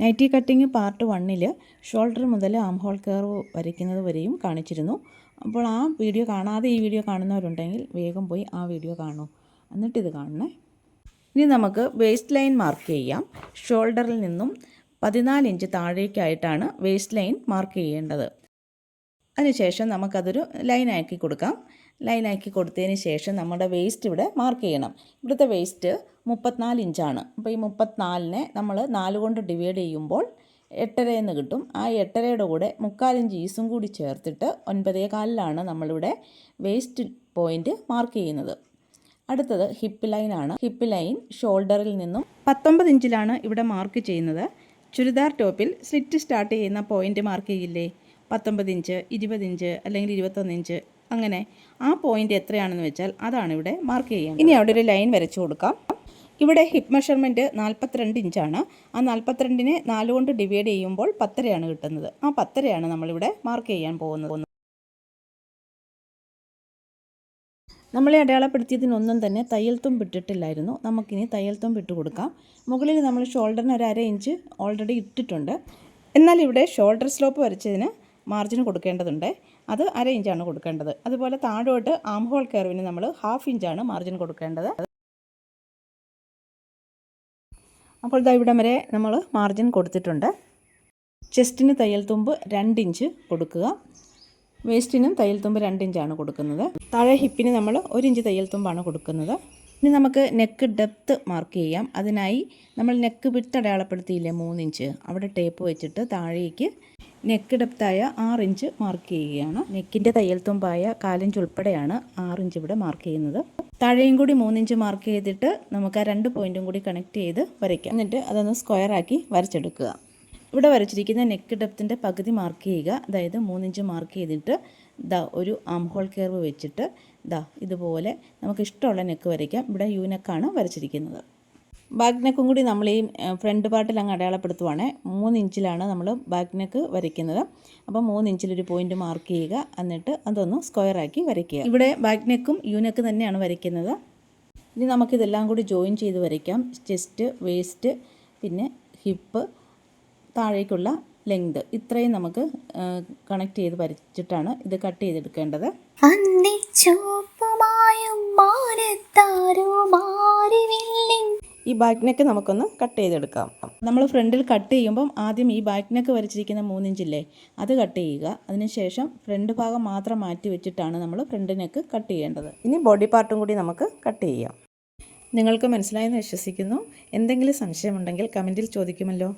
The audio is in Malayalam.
നൈറ്റി കട്ടിങ് പാർട്ട് 1-ൽ ഷോൾഡർ മുതൽ ആം ഹോൾ കർവ് വരയ്ക്കുന്നത് വരെയും കാണിച്ചിരുന്നു. അപ്പോൾ ആ വീഡിയോ കാണാതെ ഈ വീഡിയോ കാണുന്നവരുണ്ടെങ്കിൽ വേഗം പോയി ആ വീഡിയോ കാണൂ, എന്നിട്ടിത് കാണണേ. ഇനി നമുക്ക് വേസ്റ്റ് ലൈൻ മാർക്ക് ചെയ്യാം. ഷോൾഡറിൽ നിന്നും 14 ഇഞ്ച് താഴേക്കായിട്ടാണ് വേസ്റ്റ് ലൈൻ മാർക്ക് ചെയ്യേണ്ടത്. അതിനുശേഷം നമുക്കതൊരു ലൈനാക്കി കൊടുക്കാം. ലൈനാക്കി കൊടുത്തതിന് ശേഷം നമ്മുടെ വേസ്റ്റ് ഇവിടെ മാർക്ക് ചെയ്യണം. ഇവിടുത്തെ വേസ്റ്റ് 34 ഇഞ്ചാണ്. അപ്പോൾ ഈ 34-നെ നമ്മൾ 4 കൊണ്ട് ഡിവൈഡ് ചെയ്യുമ്പോൾ 8.5 എന്ന് കിട്ടും. ആ 8.5യുടെ കൂടെ 3/4 ഇഞ്ച് ഈസും കൂടി ചേർത്തിട്ട് 9.25-ലാണ് നമ്മളിവിടെ വേസ്റ്റ് പോയിൻ്റ് മാർക്ക് ചെയ്യുന്നത്. അടുത്തത് ഹിപ്പ് ലൈനാണ്. ഹിപ്പ് ലൈൻ ഷോൾഡറിൽ നിന്നും 19 ഇഞ്ചിലാണ് ഇവിടെ മാർക്ക് ചെയ്യുന്നത്. ചുരിദാർ ടോപ്പിൽ സ്ലിറ്റ് സ്റ്റാർട്ട് ചെയ്യുന്ന പോയിൻ്റ് മാർക്ക് ചെയ്യില്ലേ, 19 ഇഞ്ച്, 20 ഇഞ്ച് അല്ലെങ്കിൽ 21 ഇഞ്ച്, അങ്ങനെ ആ പോയിൻ്റ് എത്രയാണെന്ന് വെച്ചാൽ അതാണ് ഇവിടെ മാർക്ക് ചെയ്യുന്നത്. ഇനി അവിടെ ഒരു ലൈൻ വരച്ചു കൊടുക്കാം. ഇവിടെ ഹിപ്പ് മെഷർമെൻറ്റ് 42 ഇഞ്ചാണ്. ആ 42-നെ 4 കൊണ്ട് ഡിവൈഡ് ചെയ്യുമ്പോൾ 10.5 കിട്ടുന്നത്. ആ 10.5 നമ്മളിവിടെ മാർക്ക് ചെയ്യാൻ പോകുന്നത്. നമ്മളെ അടയാളപ്പെടുത്തിയതിനൊന്നും തന്നെ തയ്യൽ തുമ്പ് ഇട്ടിട്ടില്ലായിരുന്നു. നമുക്കിനി തയ്യൽ തുമ്പ് ഇട്ട് കൊടുക്കാം. മുകളിൽ നമ്മൾ ഷോൾഡറിന് ഒരു 1/2 ഇഞ്ച് ഓൾറെഡി ഇട്ടിട്ടുണ്ട്. എന്നാൽ ഇവിടെ ഷോൾഡർ സ്ലോപ്പ് വരച്ചതിന് മാർജിൻ കൊടുക്കേണ്ടതുണ്ട്. അത് 1/2 ഇഞ്ചാണ് കൊടുക്കേണ്ടത്. അതുപോലെ താഴോട്ട് ആം ഹോൾ കർവിന് നമ്മൾ 1/2 ഇഞ്ചാണ് മാർജിൻ കൊടുക്കേണ്ടത്. അപ്പോൾ ദാ ഇവിടം വരെ നമ്മൾ മാർജിൻ കൊടുത്തിട്ടുണ്ട്. ചെസ്റ്റിന് തയ്യൽ തുമ്പ് 2 ഇഞ്ച് കൊടുക്കുക. വേസ്റ്റിനും തയ്യൽ തുമ്പ് 2 ഇഞ്ചാണ് കൊടുക്കുന്നത്. താഴെ ഹിപ്പിന് നമ്മൾ 1 ഇഞ്ച് തയ്യൽ തുമ്പാണ് കൊടുക്കുന്നത്. ഇനി നമുക്ക് നെക്ക് ഡെപ്ത്ത് മാർക്ക് ചെയ്യാം. അതിനായി നമ്മൾ നെക്ക് വിഡ്ത്ത് അടയാളപ്പെടുത്തിയില്ലേ 3 ഇഞ്ച്, അവിടെ ടേപ്പ് വെച്ചിട്ട് താഴേക്ക് നെക്ക് ഡെപ്തായ 6 ഇഞ്ച് മാർക്ക് ചെയ്യുകയാണ്. നെക്കിൻ്റെ തയ്യൽ തുമ്പായ 4 ഇഞ്ച് ഉൾപ്പെടെയാണ് 6 ഇഞ്ച് ഇവിടെ മാർക്ക് ചെയ്യുന്നത്. താഴെയും കൂടി 3 ഇഞ്ച് മാർക്ക് ചെയ്തിട്ട് നമുക്ക് ആ 2 പോയിൻറ്റും കൂടി കണക്ട് ചെയ്ത് വരയ്ക്കാം. എന്നിട്ട് അതൊന്ന് സ്ക്വയറാക്കി വരച്ചെടുക്കുക. ഇവിടെ വരച്ചിരിക്കുന്ന നെക്ക് ഡെപ്തിൻ്റെ പകുതി മാർക്ക് ചെയ്യുക. അതായത് 3 ഇഞ്ച് മാർക്ക് ചെയ്തിട്ട് ഒരു ആം ഹോൾ കർവ് വെച്ചിട്ട് ഇതുപോലെ നമുക്ക് ഇഷ്ടമുള്ള നെക്ക് വരയ്ക്കാം. ഇവിടെ യു നെക്കാണ് വരച്ചിരിക്കുന്നത്. ബാക്ക് നെക്കും കൂടി നമ്മൾ ഈ ഫ്രണ്ട് പാർട്ടിൽ അങ്ങ് അടയാളപ്പെടുത്തുവാണ്. 3 ഇഞ്ചിലാണ് നമ്മൾ ബാക്ക് നെക്ക് വരയ്ക്കുന്നത്. അപ്പോൾ 3 ഇഞ്ചിലൊരു പോയിൻ്റ് മാർക്ക് ചെയ്യുക. എന്നിട്ട് അതൊന്ന് സ്ക്വയറാക്കി വരയ്ക്കുക. ഇവിടെ ബാക്ക് നെക്കും യു നെക്ക് തന്നെയാണ് വരയ്ക്കുന്നത്. ഇനി നമുക്കിതെല്ലാം കൂടി ജോയിൻ ചെയ്ത് വരയ്ക്കാം. ചെസ്റ്റ്, വേസ്റ്റ്, പിന്നെ ഹിപ്പ്, താഴേക്കുള്ള ലെങ്ത്, ഇത്രയും നമുക്ക് കണക്ട് ചെയ്ത് വരച്ചിട്ടാണ് ഇത് കട്ട് ചെയ്തെടുക്കേണ്ടത്. ഈ ബാക്ക് നെക്ക് നമുക്കൊന്ന് കട്ട് ചെയ്തെടുക്കാം. നമ്മൾ ഫ്രണ്ടിൽ കട്ട് ചെയ്യുമ്പം ആദ്യം ഈ ബാക്ക് നെക്ക് വരച്ചിരിക്കുന്ന 3 ഇഞ്ചില്ലേ അത് കട്ട് ചെയ്യുക. അതിനുശേഷം ഫ്രണ്ട് ഭാഗം മാത്രം മാറ്റി വെച്ചിട്ടാണ് നമ്മൾ ഫ്രണ്ട് നെക്ക് കട്ട് ചെയ്യേണ്ടത്. ഇനി ബോഡി പാർട്ടും കൂടി നമുക്ക് കട്ട് ചെയ്യാം. നിങ്ങൾക്ക് മനസ്സിലായെന്ന് വിശ്വസിക്കുന്നു. എന്തെങ്കിലും സംശയമുണ്ടെങ്കിൽ കമൻറ്റിൽ ചോദിക്കുമല്ലോ.